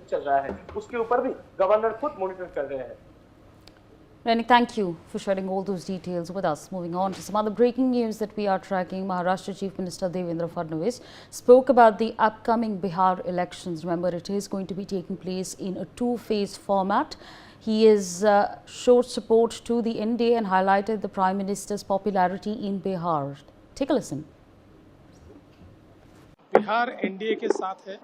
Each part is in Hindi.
डिफिसिट चल रहा है, उसके ऊपर भी गवर्नर खुद मॉनिटर कर रहे हैं। Rainik, thank you for sharing all those details with us. Moving on to some other breaking news that we are tracking. Maharashtra Chief Minister Devendra Fadnavis spoke about the upcoming Bihar elections. Remember, it is going to be taking place in a two-phase format. He has showed support to the NDA and highlighted the Prime Minister's popularity in Bihar. Take a listen. Bihar NDA के साथ है।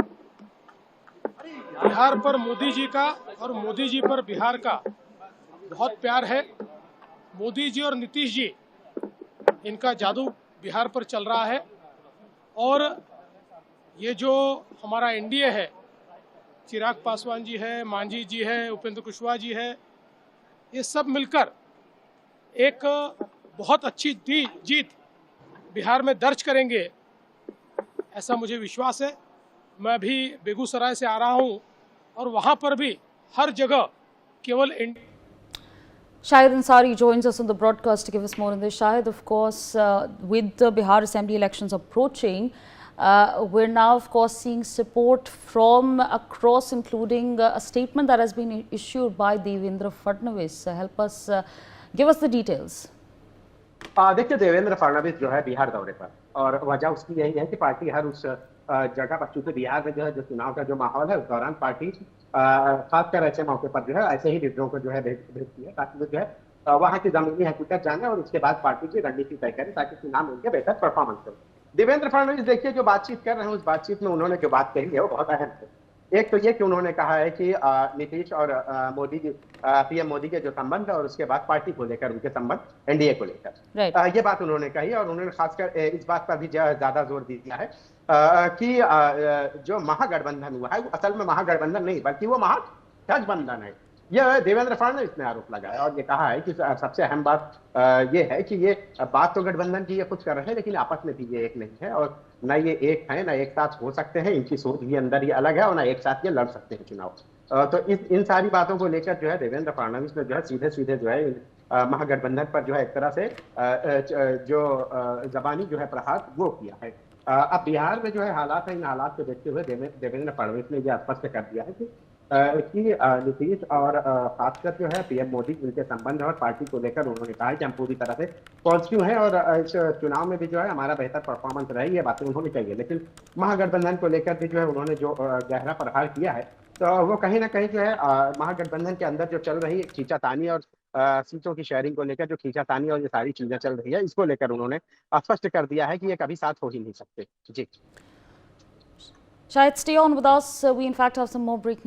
बिहार पर मोदी जी का और मोदी जी पर बिहार का बहुत प्यार है। मोदी जी और नीतीश जी, इनका जादू बिहार पर चल रहा है और ये जो हमारा एनडीए है, चिराग पासवान जी है, मांझी जी है, उपेंद्र कुशवाहा जी है, ये सब मिलकर एक बहुत अच्छी जीत बिहार में दर्ज करेंगे, ऐसा मुझे विश्वास है। मैं अभी बेगूसराय से आ रहा हूँ और वहाँ पर भी हर जगह केवल Shahid Ansari joins us on the broadcast to give us more on this. Shahid, of course, with the Bihar Assembly elections approaching, we're now, of course, seeing support from across, including a statement that has been issued by Devendra Fadnavis. Help us, give us the details. देखिए, देवेंद्र फडणवीस जो है बिहार दौरे पर, और वजह उसकी यही है कि पार्टी हर उस जगह पर, चूंकि बिहार में जो है जो चुनाव का जो माहौल है, उस दौरान पार्टी खासकर ऐसे मौके पर जो है ऐसे ही लीडरों को जो है भेजती है, ताकि वो जो है वहाँ की जमीनी हकीकत जाने और उसके बाद पार्टी की रणनीति तय करें, ताकि चुनाव में बेहतर परफॉर्मेंस करे। देवेंद्र फडणवीस, देखिए, जो बातचीत कर रहे हैं, उस बातचीत में उन्होंने जो बात कही है वो बहुत अहम है। एक तो ये कि उन्होंने कहा है कि नीतीश और मोदी पीएम मोदी के जो संबंध है, और उसके बाद पार्टी को लेकर उनके संबंध, एनडीए को लेकर, ये बात उन्होंने कही। और उन्होंने खासकर इस बात पर भी ज्यादा जोर दिया है कि जो महागठबंधन हुआ है वो असल में महागठबंधन नहीं, बल्कि वो महागठबंधन है। यह देवेंद्र फडणवीस ने आरोप लगाया और ये कहा है कि सबसे अहम बात ये है कि ये बात तो गठबंधन की ये कुछ कर रहे हैं, लेकिन आपस में भी ये एक नहीं है, और न ये एक है, न एक साथ हो सकते हैं। इनकी सोच भी अंदर ही अलग है, और न एक साथ ये लड़ सकते हैं चुनाव। तो इन सारी बातों को लेकर जो है देवेंद्र फडणवीस ने जो है सीधे सीधे जो है महागठबंधन पर जो है एक तरह से जो जबानी जो है प्रहार वो किया है। अब बिहार में जो है हालात है, इन हालात को देखते हुए देवेंद्र फडणवीस ने यह स्पष्ट कर दिया है कि नीतीश और खासकर जो है पीएम मोदी, उनके संबंध और पार्टी को लेकर उन्होंने कहा है कि हम पूरी तरह से पॉजिटिव हैं, और इस चुनाव में भी जो है हमारा बेहतर परफॉर्मेंस रही, ये बातें उन्होंने कही है। लेकिन महागठबंधन को लेकर भी जो है उन्होंने जो गहरा प्रहार किया है, तो वो कहीं ना कहीं जो है महागठबंधन के अंदर जो चल रही खींचातानी और सीटों की शेयरिंग को लेकर जो खींचातानी और ये सारी चीजें चल रही है, इसको लेकर उन्होंने स्पष्ट कर दिया है कि ये कभी साथ हो ही नहीं सकते। जी Shahid, stay on with us. We in fact have some more breaking